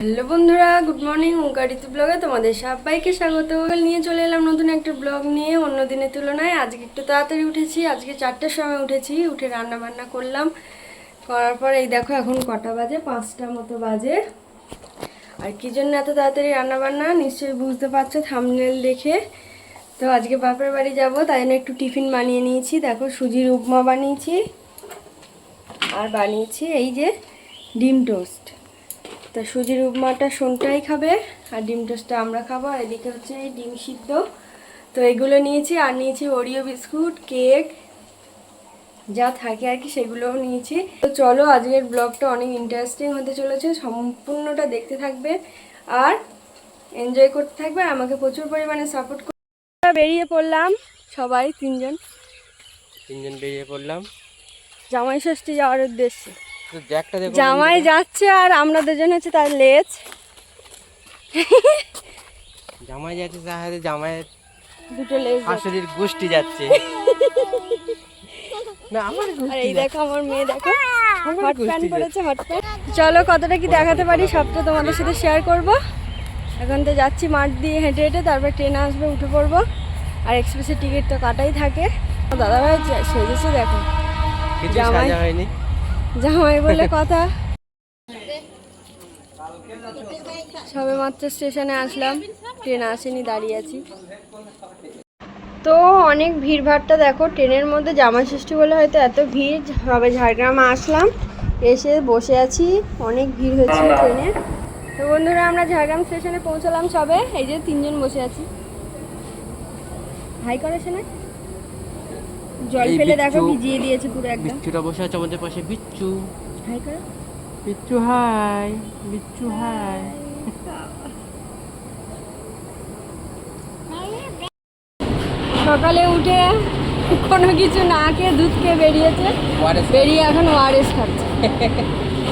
Hello বন্ধুরা, good morning. ওঙ্কারিতু ব্লগে তোমাদের সবাইকে স্বাগত। নিয়ে চলে এলাম নতুন একটা ব্লগ নিয়ে। অন্য দিনের তুলনায় আজকে একটু তাড়াতাড়ি উঠেছি। আজকে 4টার সময় উঠেছি, উঠে রান্না বান্না করলাম। করার পর এই দেখো এখন কটা বাজে, 5টা মতো বাজে। আর কি জন্য এত তাড়াতাড়ি রান্না বান্না নিশ্চয়ই বুঝতে পারছো থাম্বনেল দেখে। তো আজকে বাপের বাড়ি যাব, তাই জন্য একটু টিফিন বানিয়ে নিয়েছি। দেখো সুজির উপমা বানিয়েছি, আর বানিয়েছি এই যে ডিম টোস্ট। তা সুজির উপমাটা সোনটাই খাবে, আর ডিম টোস্টটা আমরা খাবো। আর এদিকে হচ্ছে এই ডিম সিদ্ধ। তো এগুলো নিয়েছি, আর নিয়েছি ওরিও বিস্কুট, কেক, যা থাকে আর কি সেগুলোও নিয়েছি। তো চলো, আজকের ব্লগটা অনেক ইন্টারেস্টিং হতে চলেছে, সম্পূর্ণটা দেখতে থাকবে আর এনজয় করতে থাকবে। আর আমাকে প্রচুর পরিমাণে সাপোর্ট করতে। বেরিয়ে পড়লাম সবাই, তিনজন বেরিয়ে পড়লাম জামাই ষষ্ঠী যাওয়ার উদ্দেশ্যে। দেখো জামাই যাচ্ছে আর আমরা দুজন হচ্ছে তার লেজ। জামাই যাচ্ছে, তাহলে জামাইয়ের দুটো লেজ, শাশুড়ির গোষ্ঠী যাচ্ছে। না আমার আর এই দেখো আমার মেয়ে, দেখো হট প্যান্ট পরেছে, হট প্যান্ট। চলো কতটা কি দেখাতে পারি সবটা তোমাদের সাথে শেয়ার করব। এখন তো যাচ্ছি মাঠ দিয়ে হেঁটে হেঁটে, তারপর ট্রেন আসবে, উঠে পড়বো। আর এক্সপ্রেসের টিকিট তো কাটাই থাকে। দাদাভাই সেজেছে দেখো, জামাই হয়নি, জামাই বলে কথা। সবে মাত্র স্টেশনে আসলাম, ট্রেন আসেনি, দাঁড়িয়ে আছি। তো অনেক ভিড়ভাড়টা দেখো ট্রেনের মধ্যে। জামাই ষষ্ঠী বলে হয়তো এত ভিড়। সবে ঝাড়গ্রামে আসলাম, এসে বসে আছি, অনেক ভিড় হয়েছিল ট্রেনে। তো বন্ধুরা আমরা ঝাড়গ্রাম স্টেশনে পৌঁছলাম সবে। এই যে তিনজন বসে আছি, হাই করেছে না, জল ফেলে দেখো ভিজিয়ে দিয়েছে পুরো একদম। বিচ্ছুটা বসে আছে আমাদের পাশে। বিচ্ছু হাই করে, বিচ্ছু হাই, বিচ্ছু হাই। সকালে উঠে কোনো কিছু না খেয়ে দুধ খেয়ে বেরিয়েছে, বেরিয়ে এখন ওআরএস খাচ্ছে।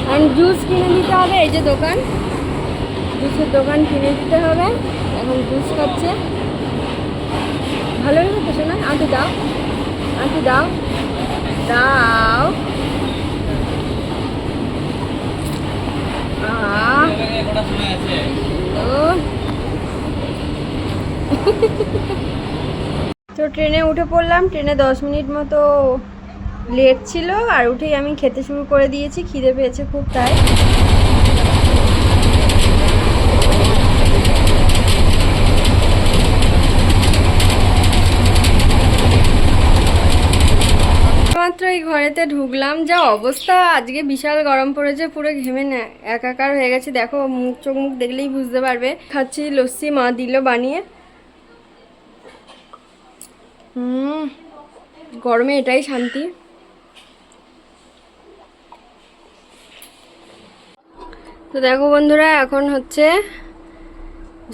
এখন জুস কিনে দিতে হবে, এই যে দোকান, জুসের দোকান কিনে দিতে হবে। এখন জুস খাচ্ছে। ভালোই হতো শোনা। আঁটু দাও, আঁটু দাও, দাও। তো ট্রেনে উঠে পড়লাম। ট্রেনে 10 মিনিট মতো লেট ছিল, আর উঠেই আমি খেতে শুরু করে দিয়েছি। খিদে পেয়েছে খুব, তাই। মাত্র এই ঘরেতে ঢুকলাম, যা অবস্থা আজকে, বিশাল গরম পড়েছে, পুরো ঘেমে না একাকার হয়ে গেছে। দেখো মুখ, চোখ মুখ দেখলেই বুঝতে পারবে। খাচ্ছি লস্যি, মা দিল বানিয়ে। গরমে এটাই শান্তি। তো দেখো বন্ধুরা, এখন হচ্ছে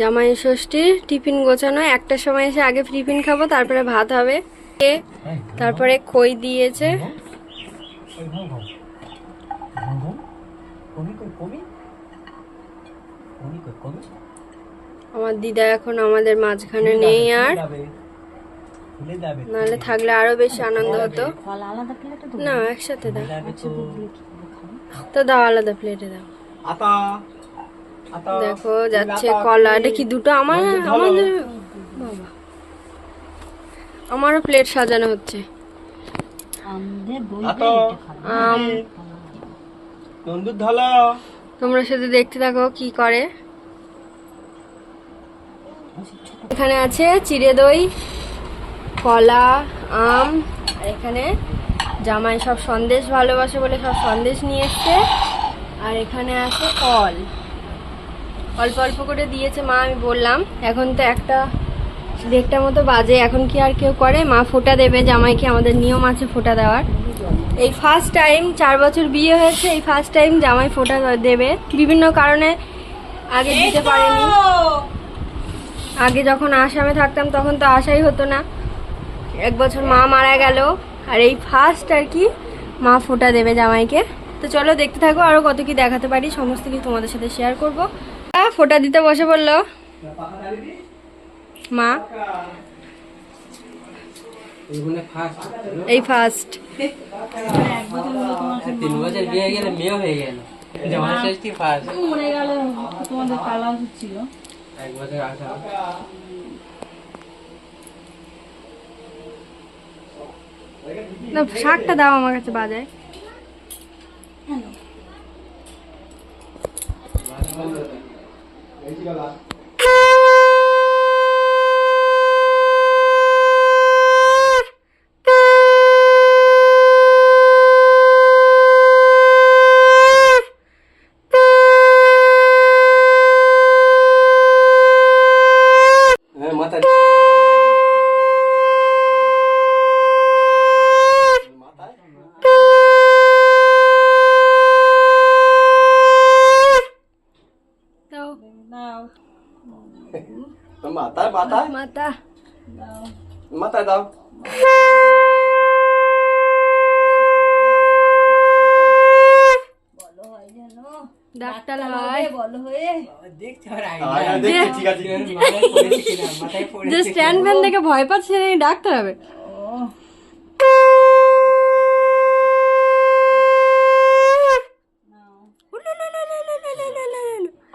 জামাই ষষ্ঠীর টিফিন গোছানো। 1টার সময় এসে আগে টিফিন খাবো, তারপরে ভাত হবে। তারপরে খই দিয়েছে। আমার দিদা এখন আমাদের মাঝখানে নেই, আর নাহলে থাকলে আরো বেশি আনন্দ হতো। না একসাথে দাও, তো দাও আলাদা প্লেটে দাও। দেখো যাচ্ছে কলা, এটা কি দুটো আমার, আমাদের বাবা, আমারও প্লেট সাজানো হচ্ছে। তোমরা শুধু দেখতে থাকো কি করে। এখানে আছে চিড়ে দই, কলা, আম, আর এখানে জামাই সব সন্দেশ ভালোবাসে বলে সব সন্দেশ নিয়ে এসছে। আর এখানে আছে ফল, অল্প অল্প করে দিয়েছে মা। আমি বললাম এখন তো 1:30 মতো বাজে, এখন কি আর কেউ করে? মা ফোঁটা দেবে জামাইকে, আমাদের নিয়ম আছে ফোঁটা দেওয়ার। এই ফার্স্ট টাইম, 4 বছর বিয়ে হয়েছে, এই ফার্স্ট টাইম জামাই ফোঁটা দেবে। বিভিন্ন কারণে আগে দিতে পারেনি। আগে যখন আসামে থাকতাম তখন তো আসাই হতো না। 1 বছর মা মারা গেল, আর এই ফার্স্ট আর কি মা ফোঁটা দেবে জামাইকে। তো চলো দেখতে থাকো, আরো কত কি দেখাতে পারি সমস্ত কিছু তোমাদের সাথে শেয়ার করব। ফোঁটা দিতে বসে পড়লো মা। এই ফার্স্ট 3 বছর বিয়ে হয়ে গেলে মেয়ে হয়ে গেল। জামাই ষষ্ঠী ফার্স্ট মরে গেল, তোমাদের পালা উচিত ছিল। এক বছর আসা না, শাকটা দাও আমার কাছে বাজায়। মাথা দাও দাও মাথায় মাথায় মাথা দাও। মাথায় দাও। বলো হয় যেন, ডাক্তার হয়। বলো হয়ে। দেখছি আমার ঠিক আছে। যে স্ট্যান্ড ফ্যান দেখে ভয় পাচ্ছে সে নাকি ডাক্তার হবে। ও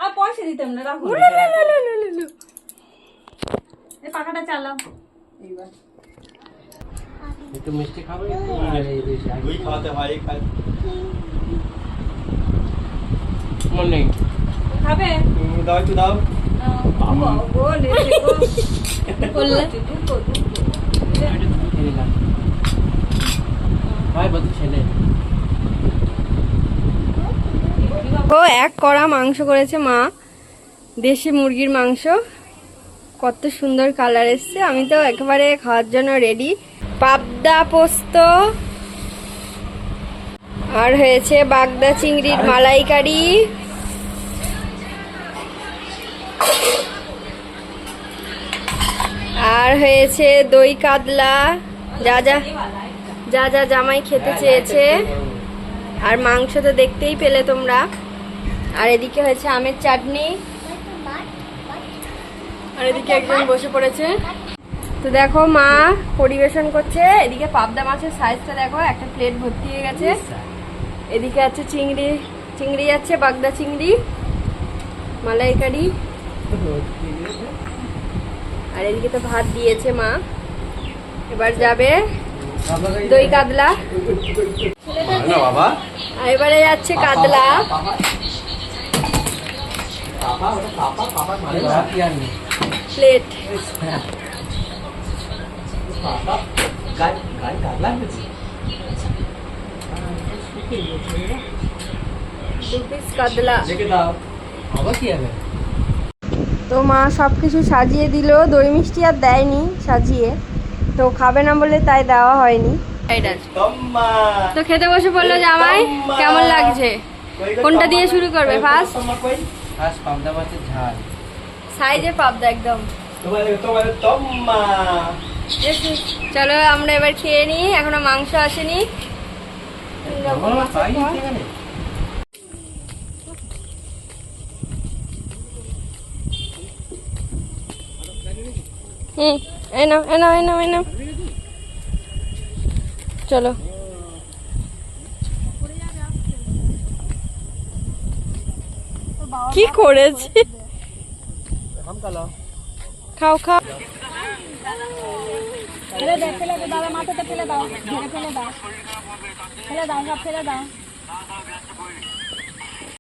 আর পয়সা দিতাম না, রাখো। এই পাখাটা চালাও এইবার। একটু মিষ্টি খাবে ওই খাওয়াতে হয় এই খাই মন নেই খাবে? দাও একটু দাও গো লেছে গো। বললে দুটো খেয়ে নিলাম ভাই বলতে ছেলে ও এক কড়া মাংস করেছে মা, দেশি মুরগির মাংস। কত সুন্দর কালার এসছে, আমি তো একেবারে খাওয়ার জন্য রেডি। পাবদা পোস্ত আর হয়েছে বাগদা চিংড়ির মালাইকারি, আর হয়েছে দই কাতলা, যা যা যা যা জামাই খেতে চেয়েছে। আর মাংস তো দেখতেই পেলে তোমরা। আর এদিকে হয়েছে আমের চাটনি, আর এদিকে একজন বসে পড়েছে। তো দেখো মা পরিবেশন করছে। এদিকে পাবদা মাছের সাইজটা দেখো, একটা প্লেট ভর্তি হয়ে গেছে। এদিকে আছে চিংড়ি আছে, বাগদা চিংড়ি, মালাইকারি, আর এদিকে তো ভাত দিয়েছে মা। এবার যাবে দই কাতলা, না বাবা আর এবারে যাচ্ছে কাতলা। প্লেট দু পিস কাতলা। তো মা সব কিছু সাজিয়ে দিল, দই মিষ্টি আর দেয়নি সাজিয়ে, তো খাবে না বলে তাই দেওয়া হয়নি। তম্মা তো খেতে বসে পড়লো জামাই। কেমন লাগছে? কোনটা দিয়ে শুরু করবে ফার্স্ট? ফার্স্ট পাবদা মাছের ঝাল সাইজে পাবদা একদম। তোমার তম্মা চলো আমরা এবার খেয়ে নিই, এখনো মাংস আসেনি। এই নাও এই নাও এই নাও এই নাও, চলো। কি করেছে? খাও খাও। ফেলে দে, ফেলে দে, দাদা মাথাতে ফেলে দাও, ঘিরে ফেলে দাও, ফেলে দাও, সব ফেলে দাও।